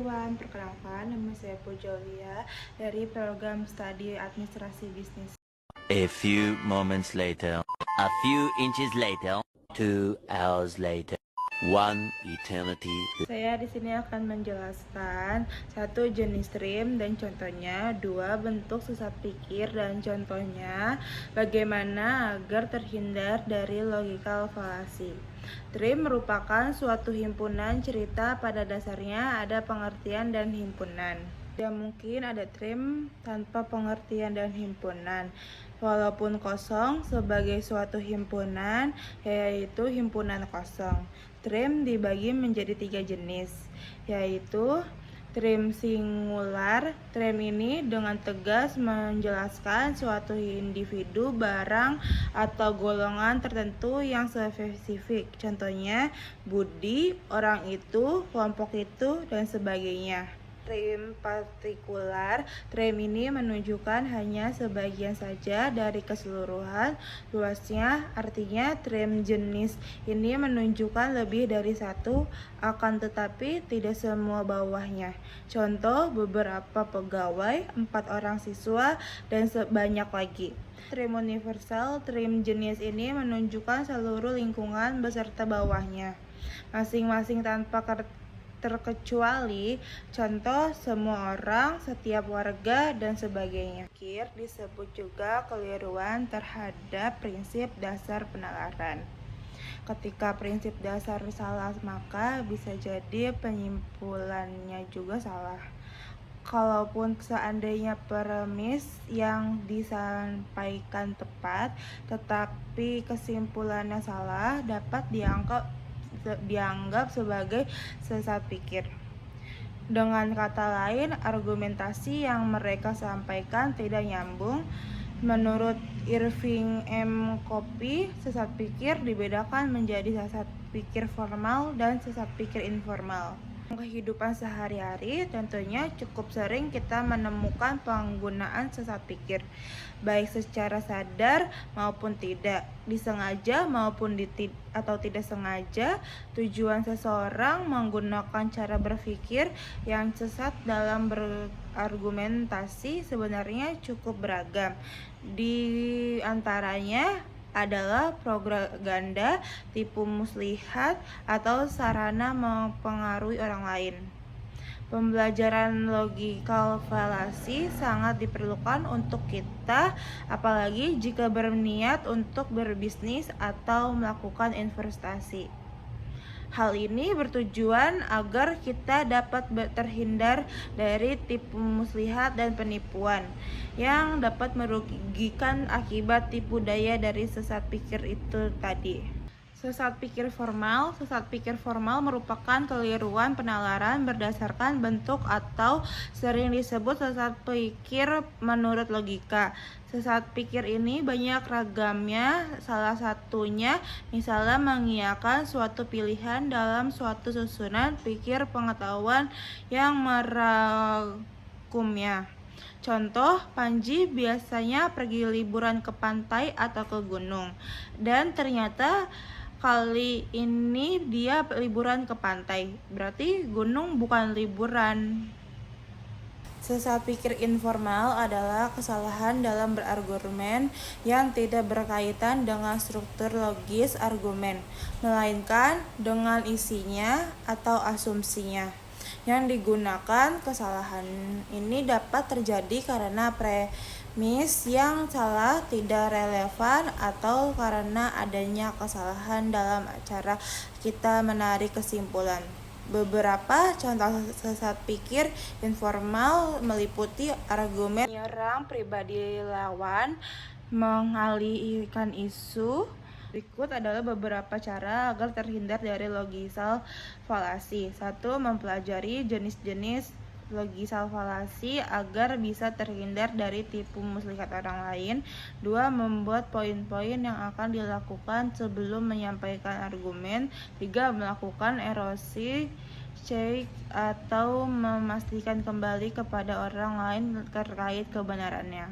everyone, perkenalkan nama saya Pujolia dari program studi administrasi bisnis. A few moments later, a few inches later, 2 hours later, one eternity. Saya di sini akan menjelaskan satu jenis stream dan contohnya, dua bentuk sesat pikir dan contohnya, bagaimana agar terhindar dari logical fallacy. Stream merupakan suatu himpunan cerita, pada dasarnya ada pengertian dan himpunan. Tidak mungkin ada stream tanpa pengertian dan himpunan. Walaupun kosong sebagai suatu himpunan, yaitu himpunan kosong. Stream dibagi menjadi 3 jenis, yaitu stream singular. Stream ini dengan tegas menjelaskan suatu individu, barang, atau golongan tertentu yang spesifik. Contohnya, Budi, orang itu, kelompok itu, dan sebagainya. Stream partikular. Stream ini menunjukkan hanya sebagian saja dari keseluruhan luasnya, artinya stream jenis ini menunjukkan lebih dari satu, akan tetapi tidak semua bawahnya. Contoh, beberapa pegawai, 4 orang siswa, dan sebanyak lagi. Stream universal. Stream jenis ini menunjukkan seluruh lingkungan beserta bawahnya, masing-masing tanpa terkecuali, contoh semua orang, setiap warga, dan sebagainya. Akhir disebut juga keliruan terhadap prinsip dasar penalaran. Ketika prinsip dasar salah, maka bisa jadi penyimpulannya juga salah. Kalaupun seandainya premis yang disampaikan tepat, tetapi kesimpulannya salah, dapat dianggap sebagai sesat pikir. Dengan kata lain, argumentasi yang mereka sampaikan tidak nyambung. Menurut Irving M. Copy, sesat pikir dibedakan menjadi sesat pikir formal dan sesat pikir informal. Kehidupan sehari-hari tentunya cukup sering kita menemukan penggunaan sesat pikir, baik secara sadar maupun tidak, disengaja maupun atau tidak sengaja. Tujuan seseorang menggunakan cara berpikir yang sesat dalam berargumentasi sebenarnya cukup beragam. Di antaranya adalah propaganda, tipu muslihat, atau sarana mempengaruhi orang lain. Pembelajaran logical fallacy sangat diperlukan untuk kita, apalagi jika berniat untuk berbisnis atau melakukan investasi. Hal ini bertujuan agar kita dapat terhindar dari tipu muslihat dan penipuan yang dapat merugikan akibat tipu daya dari sesat pikir itu tadi. Sesat pikir formal. Sesat pikir formal merupakan keliruan penalaran berdasarkan bentuk atau sering disebut sesat pikir menurut logika. Sesat pikir ini banyak ragamnya, salah satunya misalnya mengiyakan suatu pilihan dalam suatu susunan pikir pengetahuan yang merangkumnya. Contoh, Panji biasanya pergi liburan ke pantai atau ke gunung, dan ternyata kali ini dia liburan ke pantai, berarti gunung bukan liburan. Sesat pikir informal adalah kesalahan dalam berargumen yang tidak berkaitan dengan struktur logis argumen, melainkan dengan isinya atau asumsinya yang digunakan. Kesalahan ini dapat terjadi karena premis yang salah, tidak relevan, atau karena adanya kesalahan dalam cara kita menarik kesimpulan. Beberapa contoh sesat pikir informal meliputi argumen menyerang pribadi lawan, mengalihkan isu. Berikut adalah beberapa cara agar terhindar dari logical fallacy. 1. Mempelajari jenis-jenis logical fallacy agar bisa terhindar dari tipu muslihat orang lain. 2. Membuat poin-poin yang akan dilakukan sebelum menyampaikan argumen. 3. Melakukan erosi cek atau memastikan kembali kepada orang lain terkait kebenarannya.